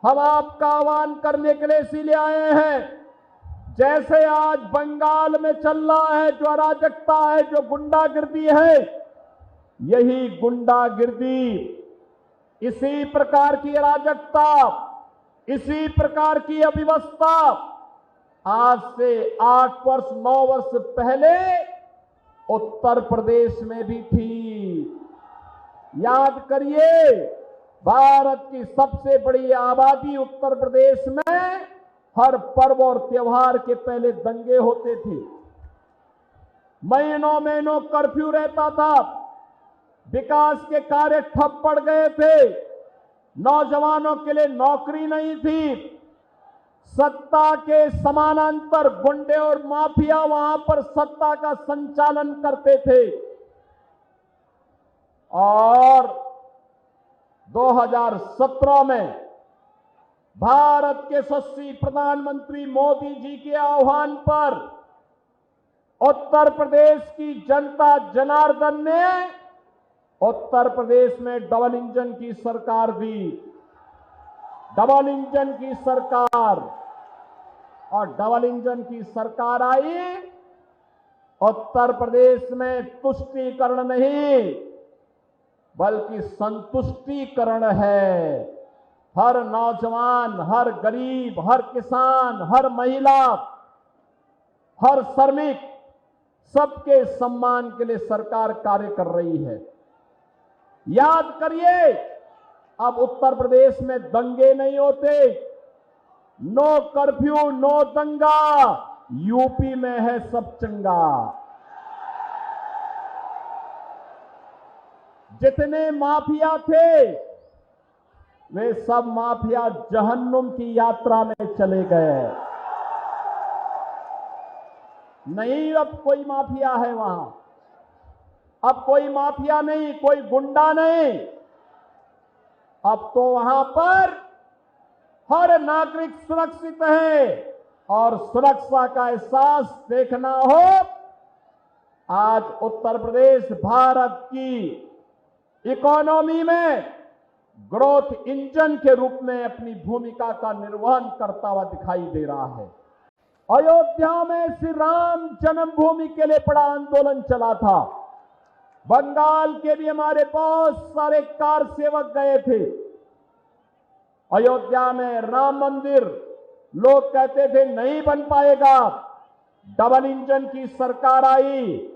हम आपका आह्वान करने के लिए इसीलिए आए हैं। जैसे आज बंगाल में चल रहा है जो अराजकता है, जो गुंडागिर्दी है, यही गुंडागिर्दी, इसी प्रकार की अराजकता, इसी प्रकार की अव्यवस्था आज से 8 वर्ष 9 वर्ष पहले उत्तर प्रदेश में भी थी। याद करिए, भारत की सबसे बड़ी आबादी उत्तर प्रदेश में हर पर्व और त्योहार के पहले दंगे होते थे। महीनों महीनों कर्फ्यू रहता था, विकास के कार्य ठप पड़ गए थे, नौजवानों के लिए नौकरी नहीं थी, सत्ता के समानांतर गुंडे और माफिया वहां पर सत्ता का संचालन करते थे। और 2017 में भारत के यशस्वी प्रधानमंत्री मोदी जी के आह्वान पर उत्तर प्रदेश की जनता जनार्दन ने उत्तर प्रदेश में डबल इंजन की सरकार दी। डबल इंजन की सरकार, और डबल इंजन की सरकार आई। उत्तर प्रदेश में तुष्टीकरण नहीं बल्कि संतुष्टीकरण है। हर नौजवान, हर गरीब, हर किसान, हर महिला, हर श्रमिक, सबके सम्मान के लिए सरकार कार्य कर रही है। याद करिए, अब उत्तर प्रदेश में दंगे नहीं होते। नो कर्फ्यू, नो दंगा। यूपी में है सब चंगा। जितने माफिया थे वे सब माफिया जहन्नुम की यात्रा में चले गए। नहीं, अब कोई माफिया है वहां। अब कोई माफिया नहीं, कोई गुंडा नहीं। अब तो वहां पर हर नागरिक सुरक्षित है। और सुरक्षा का एहसास देखना हो, आज उत्तर प्रदेश भारत की इकोनॉमी में ग्रोथ इंजन के रूप में अपनी भूमिका का निर्वहन करता हुआ दिखाई दे रहा है। अयोध्या में श्री राम जन्मभूमि के लिए बड़ा आंदोलन चला था। बंगाल के भी हमारे बहुत सारे कार सेवक गए थे। अयोध्या में राम मंदिर लोग कहते थे नहीं बन पाएगा। डबल इंजन की सरकार आई,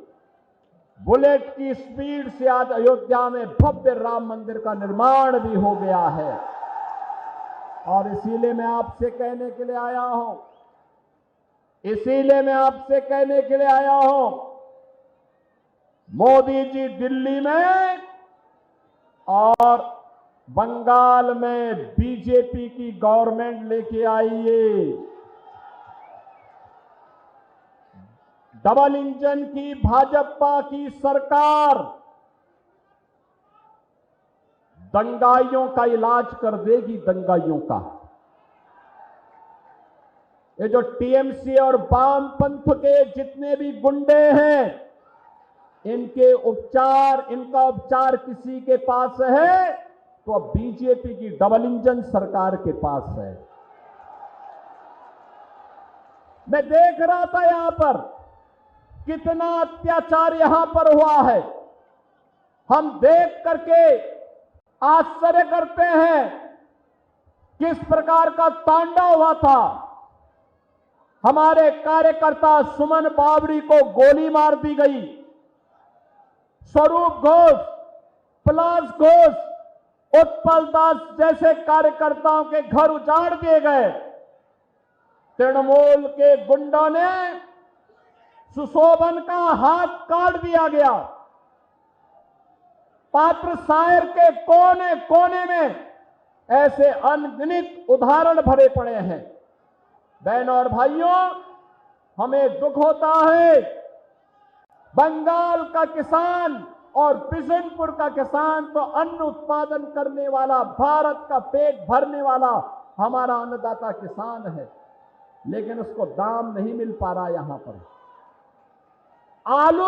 बुलेट की स्पीड से आज अयोध्या में भव्य राम मंदिर का निर्माण भी हो गया है। और इसीलिए मैं आपसे कहने के लिए आया हूं, मोदी जी दिल्ली में और बंगाल में बीजेपी की गवर्नमेंट लेके आइए। डबल इंजन की भाजपा की सरकार दंगाइयों का इलाज कर देगी। दंगाइयों का, ये जो टीएमसी और वामपंथ के जितने भी गुंडे हैं, इनका उपचार किसी के पास है तो अब बीजेपी की डबल इंजन सरकार के पास है। मैं देख रहा था यहां पर कितना अत्याचार यहां पर हुआ है। हम देख करके आश्चर्य करते हैं किस प्रकार का तांडव हुआ था। हमारे कार्यकर्ता सुमन बावड़ी को गोली मार दी गई। स्वरूप घोष, पलाश घोष, उत्पल दास जैसे कार्यकर्ताओं के घर उजाड़ दिए गए। तृणमूल के गुंडों ने सुशोभन का हाथ काट दिया गया। पात्र शायर के कोने कोने में ऐसे अनगिनत उदाहरण भरे पड़े हैं। बहनों और भाइयों, हमें दुख होता है, बंगाल का किसान और बिशनपुर का किसान तो अन्न उत्पादन करने वाला, भारत का पेट भरने वाला हमारा अन्नदाता किसान है, लेकिन उसको दाम नहीं मिल पा रहा। यहां पर आलू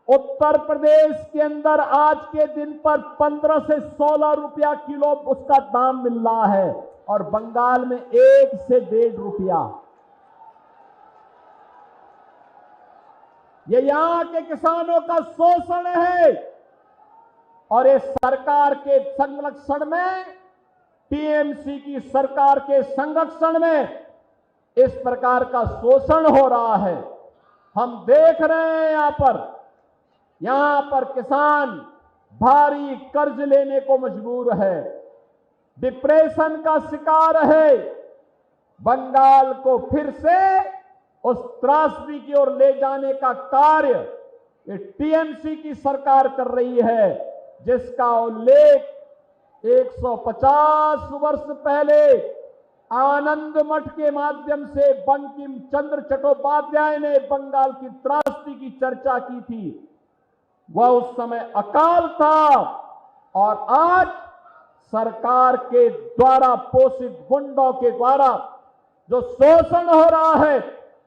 उत्तर प्रदेश के अंदर आज के दिन पर 15 से 16 रुपया किलो उसका दाम मिल रहा है और बंगाल में 1 से 1.5 रुपया। ये यहां के किसानों का शोषण है और इस सरकार के संरक्षण में, टीएमसी की सरकार के संरक्षण में इस प्रकार का शोषण हो रहा है। हम देख रहे हैं यहां पर किसान भारी कर्ज लेने को मजबूर है, डिप्रेशन का शिकार है। बंगाल को फिर से उस त्रासदी की ओर ले जाने का कार्य ये टीएमसी की सरकार कर रही है, जिसका उल्लेख 150 वर्ष पहले आनंद मठ के माध्यम से बंकिम चंद्र चट्टोपाध्याय ने बंगाल की त्रासदी की चर्चा की थी। वह उस समय अकाल था और आज सरकार के द्वारा पोषित गुंडों के द्वारा जो शोषण हो रहा है,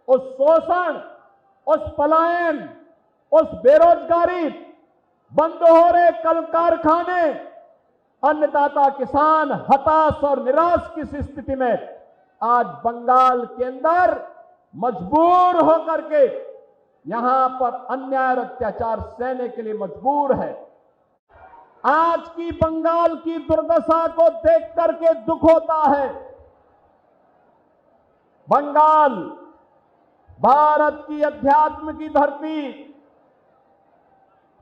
उस शोषण, उस पलायन, उस बेरोजगारी, बंद हो रहे कल कारखाने, अन्नदाता किसान हताश और निराश की स्थिति में आज बंगाल के अंदर मजबूर होकर के यहां पर अन्याय और अत्याचार सहने के लिए मजबूर है। आज की बंगाल की दुर्दशा को देख करके दुख होता है। बंगाल भारत की अध्यात्म की धरती,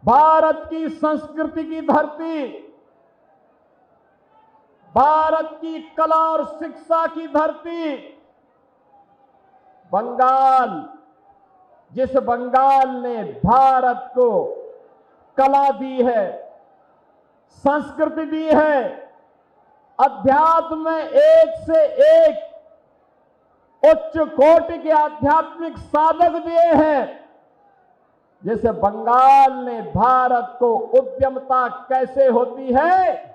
भारत की संस्कृति की धरती, भारत की कला और शिक्षा की धरती, बंगाल, जिस बंगाल ने भारत को कला दी है, संस्कृति दी है, अध्यात्म में एक से एक उच्च कोटि के आध्यात्मिक साधक दिए हैं, जैसे बंगाल ने भारत को उद्यमता कैसे होती है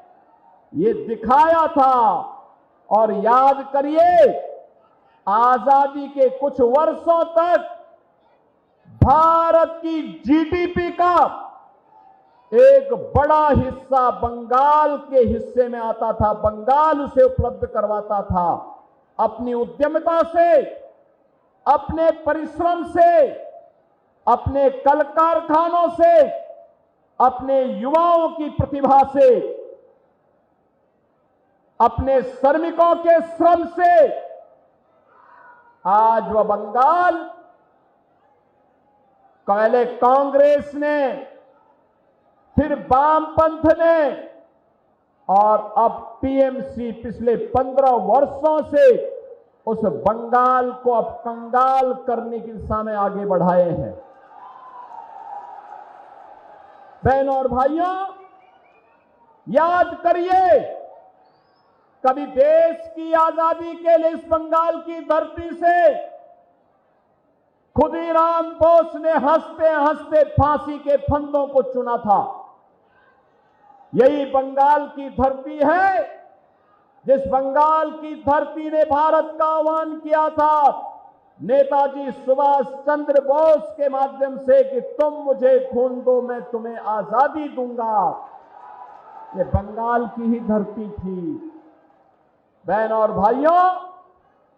ये दिखाया था। और याद करिए, आजादी के कुछ वर्षों तक भारत की जीडीपी का एक बड़ा हिस्सा बंगाल के हिस्से में आता था, बंगाल उसे उपलब्ध करवाता था। अपनी उद्यमिता से, अपने परिश्रम से, अपने कल कारखानों से, अपने युवाओं की प्रतिभा से, अपने श्रमिकों के श्रम से आज वह बंगाल पहले कांग्रेस ने, फिर वामपंथ ने और अब टीएमसी पिछले 15 वर्षों से उस बंगाल को अब कंगाल करने की दिशा में आगे बढ़ाए हैं। बहनों और भाइयों, याद करिए, कभी देश की आजादी के लिए इस बंगाल की धरती से खुदीराम बोस ने हंसते हंसते फांसी के फंदों को चुना था। यही बंगाल की धरती है जिस बंगाल की धरती ने भारत का आह्वान किया था नेताजी सुभाष चंद्र बोस के माध्यम से कि तुम मुझे खून दो, मैं तुम्हें आजादी दूंगा। ये बंगाल की ही धरती थी। बहनों और भाइयों,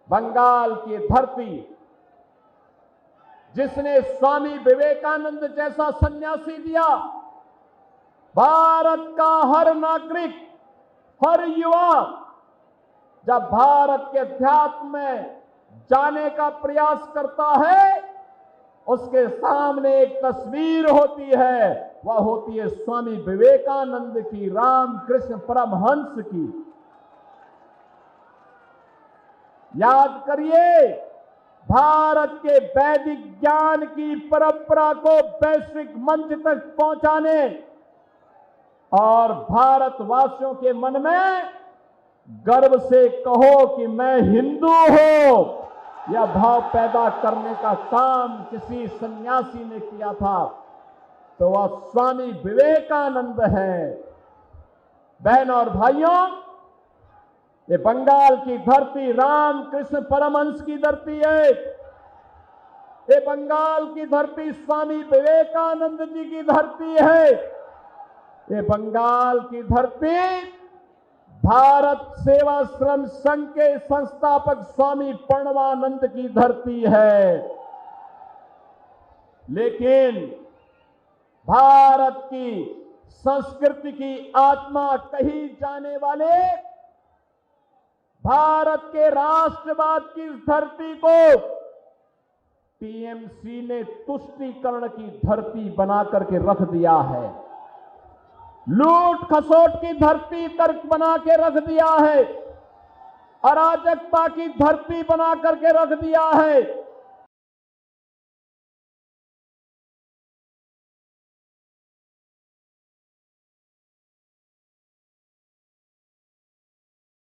बंगाल की धरती जिसने स्वामी विवेकानंद जैसा सन्यासी दिया, भारत का हर नागरिक, हर युवा जब भारत के अध्यात्म में जाने का प्रयास करता है, उसके सामने एक तस्वीर होती है, वह होती है स्वामी विवेकानंद की, रामकृष्ण परमहंस की। याद करिए, भारत के वैदिक ज्ञान की परंपरा को वैश्विक मंच तक पहुंचाने और भारतवासियों के मन में गर्व से कहो कि मैं हिंदू हूं, यह भाव पैदा करने का काम किसी सन्यासी ने किया था, तो वह स्वामी विवेकानंद है। बहनों और भाइयों, ये बंगाल की धरती रामकृष्ण परमहंस की धरती है। ये बंगाल की धरती स्वामी विवेकानंद जी की धरती है। ये बंगाल की धरती भारत सेवाश्रम संघ के संस्थापक स्वामी प्रणवानंद की धरती है। लेकिन भारत की संस्कृति की आत्मा कही जाने वाले भारत के राष्ट्रवाद की इस धरती को टीएमसी ने तुष्टीकरण की धरती बना करके रख दिया है, लूट खसोट की धरती तर्क बना के रख दिया है, अराजकता की धरती बना करके रख दिया है।